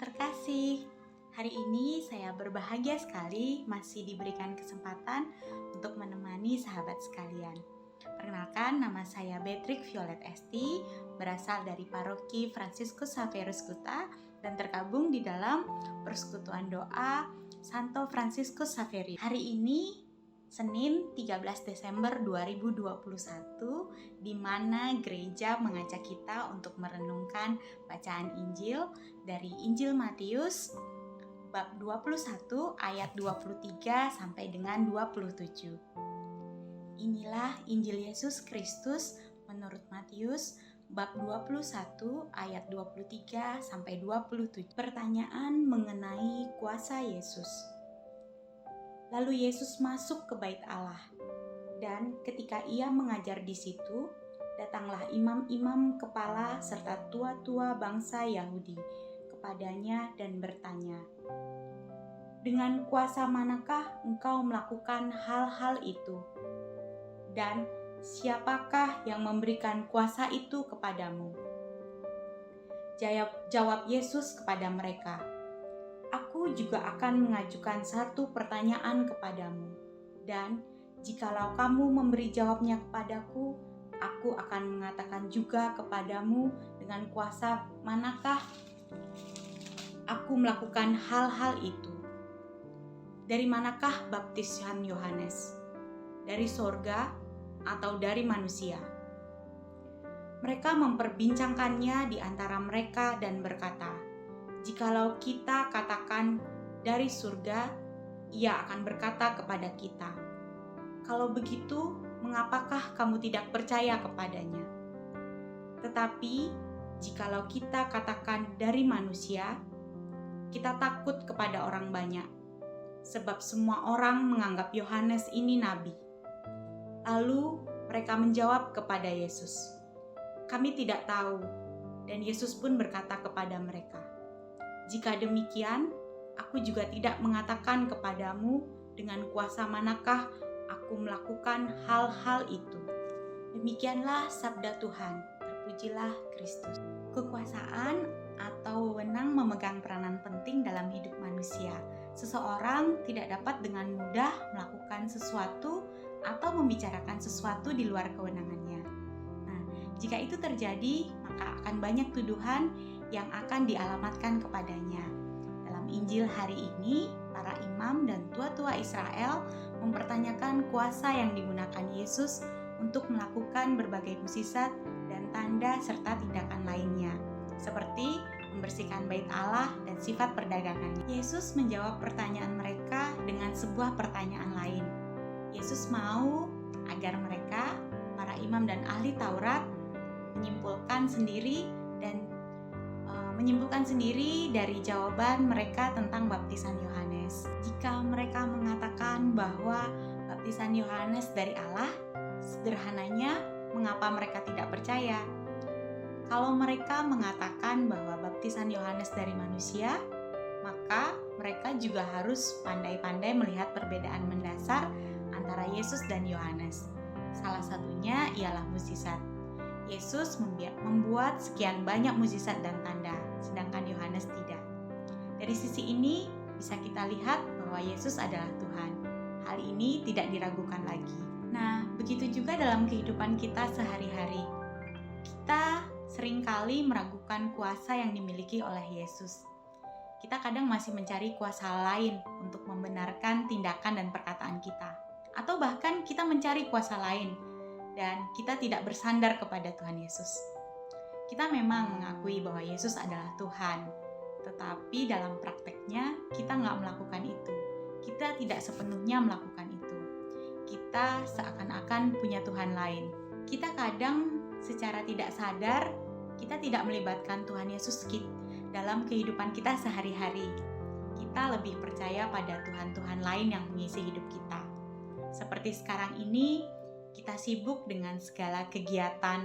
terkasih, hari ini saya berbahagia sekali masih diberikan kesempatan untuk menemani sahabat sekalian. Perkenalkan, nama saya Beatrix Violet Esti, berasal dari Paroki Fransiskus Xaverus Kota dan tergabung di dalam Persekutuan Doa Santo Fransiskus Xaveri. Hari ini Senin 13 Desember 2021, di mana gereja mengajak kita untuk merenungkan bacaan Injil dari Injil Matius bab 21 ayat 23 sampai dengan 27. Inilah Injil Yesus Kristus menurut Matius bab 21 ayat 23 sampai 27. Pertanyaan mengenai kuasa Yesus. Lalu Yesus masuk ke bait Allah, dan ketika ia mengajar di situ, datanglah imam-imam kepala serta tua-tua bangsa Yahudi kepadanya dan bertanya, "Dengan kuasa manakah engkau melakukan hal-hal itu? Dan siapakah yang memberikan kuasa itu kepadamu?" Jawab Yesus kepada mereka, "Aku juga akan mengajukan satu pertanyaan kepadamu, dan jikalau kamu memberi jawabnya kepadaku, aku akan mengatakan juga kepadamu dengan kuasa manakah aku melakukan hal-hal itu. Dari manakah baptisan Yohanes? Dari sorga atau dari manusia?" Mereka memperbincangkannya di antara mereka dan berkata, "Jikalau kita katakan dari surga, ia akan berkata kepada kita, 'Kalau begitu, mengapakah kamu tidak percaya kepadanya?' Tetapi, jikalau kita katakan dari manusia, kita takut kepada orang banyak, sebab semua orang menganggap Yohanes ini nabi." Lalu mereka menjawab kepada Yesus, "Kami tidak tahu." Dan Yesus pun berkata kepada mereka, "Jika demikian, aku juga tidak mengatakan kepadamu dengan kuasa manakah aku melakukan hal-hal itu." Demikianlah sabda Tuhan. Terpujilah Kristus. Kekuasaan atau wewenang memegang peranan penting dalam hidup manusia. Seseorang tidak dapat dengan mudah melakukan sesuatu atau membicarakan sesuatu di luar kewenangannya. Nah, jika itu terjadi, maka akan banyak tuduhan yang akan dialamatkan kepadanya. Dalam Injil hari ini, para imam dan tua-tua Israel mempertanyakan kuasa yang digunakan Yesus untuk melakukan berbagai mukjizat dan tanda serta tindakan lainnya, seperti membersihkan bait Allah dan sifat perdagangannya. Yesus menjawab pertanyaan mereka dengan sebuah pertanyaan lain. Yesus mau agar mereka, para imam dan ahli Taurat, menyimpulkan sendiri dari jawaban mereka tentang baptisan Yohanes. Jika mereka mengatakan bahwa baptisan Yohanes dari Allah, sederhananya, mengapa mereka tidak percaya? Kalau mereka mengatakan bahwa baptisan Yohanes dari manusia, maka mereka juga harus pandai-pandai melihat perbedaan mendasar antara Yesus dan Yohanes. Salah satunya ialah mukjizat. Yesus membuat sekian banyak mukjizat dan tanda, sedangkan Yohanes tidak. Dari sisi ini bisa kita lihat bahwa Yesus adalah Tuhan. Hal ini tidak diragukan lagi. Nah, begitu juga dalam kehidupan kita sehari-hari. Kita seringkali meragukan kuasa yang dimiliki oleh Yesus. Kita kadang masih mencari kuasa lain untuk membenarkan tindakan dan perkataan kita. Atau bahkan kita mencari kuasa lain dan kita tidak bersandar kepada Tuhan Yesus. Kita memang mengakui bahwa Yesus adalah Tuhan, tetapi dalam prakteknya kita nggak melakukan itu. Kita tidak sepenuhnya melakukan itu. Kita seakan-akan punya Tuhan lain. Kita kadang secara tidak sadar, kita tidak melibatkan Tuhan Yesus dalam kehidupan kita sehari-hari. Kita lebih percaya pada Tuhan-Tuhan lain yang mengisi hidup kita. Seperti sekarang ini, kita sibuk dengan segala kegiatan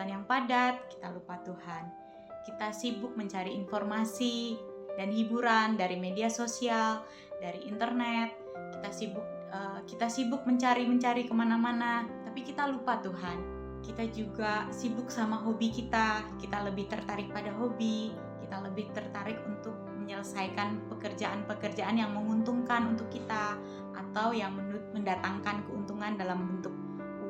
yang padat, kita lupa Tuhan. Kita sibuk mencari informasi dan hiburan dari media sosial, dari internet. Kita sibuk mencari kemana-mana, tapi kita lupa Tuhan. Kita juga sibuk sama hobi kita lebih tertarik pada hobi, kita lebih tertarik untuk menyelesaikan pekerjaan-pekerjaan yang menguntungkan untuk kita atau yang mendatangkan keuntungan dalam bentuk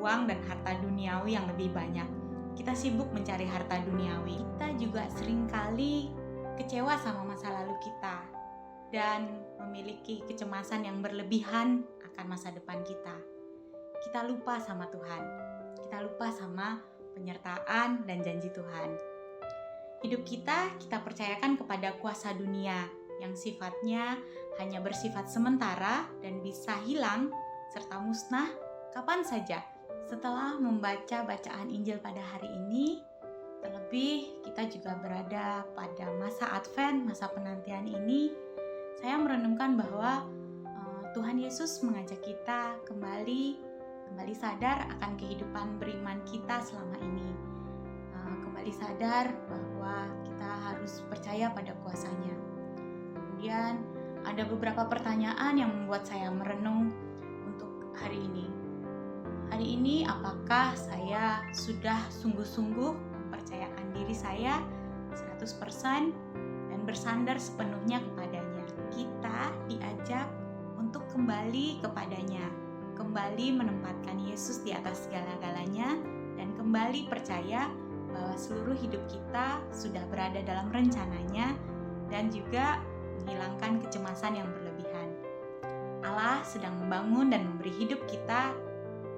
uang dan harta duniawi yang lebih banyak. Kita sibuk mencari harta duniawi. Kita juga seringkali kecewa sama masa lalu kita dan memiliki kecemasan yang berlebihan akan masa depan kita. Kita lupa sama Tuhan. Kita lupa sama penyertaan dan janji Tuhan. Hidup kita percayakan kepada kuasa dunia yang sifatnya hanya bersifat sementara dan bisa hilang serta musnah kapan saja. Setelah membaca bacaan Injil pada hari ini, terlebih kita juga berada pada masa Advent, masa penantian ini, saya merenungkan bahwa Tuhan Yesus mengajak kita kembali sadar akan kehidupan beriman kita selama ini. Kembali sadar bahwa kita harus percaya pada kuasa-Nya. Kemudian ada beberapa pertanyaan yang membuat saya merenung untuk hari ini. Hari ini apakah saya sudah sungguh-sungguh mempercayakan diri saya 100% dan bersandar sepenuhnya kepadanya. Kita diajak untuk kembali kepadanya, kembali menempatkan Yesus di atas segala-galanya, dan kembali percaya bahwa seluruh hidup kita sudah berada dalam rencananya dan juga menghilangkan kecemasan yang berlebihan. Allah sedang membangun dan memberi hidup kita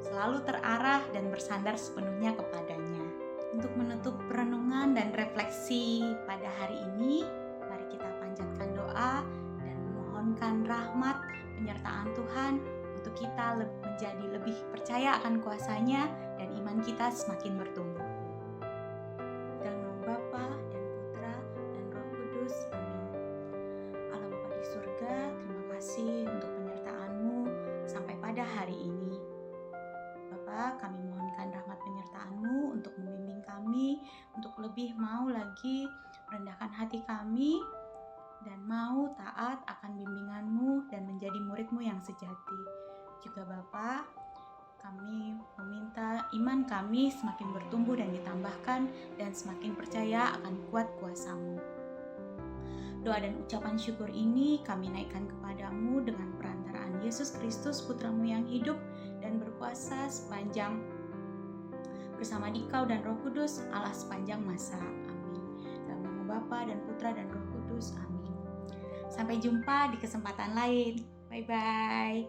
selalu terarah dan bersandar sepenuhnya kepadanya. Untuk menutup perenungan dan refleksi pada hari ini, mari kita panjatkan doa dan memohonkan rahmat penyertaan Tuhan untuk kita menjadi lebih percaya akan kuasa-Nya dan iman kita semakin bertumbuh. Dalam nama Bapa dan Putra dan Roh Kudus, amin. Allah Bapa di surga, terima kasih untuk penyertaan-Mu sampai pada hari ini. Bapa, kami mohonkan rahmat penyertaan-Mu untuk membimbing kami, untuk lebih mau lagi merendahkan hati kami dan mau taat akan bimbingan-Mu dan menjadi murid-Mu yang sejati. Juga Bapa, kami meminta iman kami semakin bertumbuh dan ditambahkan dan semakin percaya akan kuat kuasa-Mu. Doa dan ucapan syukur ini kami naikkan kepadamu dengan perantaraan Yesus Kristus, Putra-Mu yang hidup dan berkuasa sepanjang bersama Dikau dan Roh Kudus, Allah sepanjang masa. Amin. Dalam nama Bapa dan Putra dan Roh Kudus. Amin. Sampai jumpa di kesempatan lain. Bye-bye.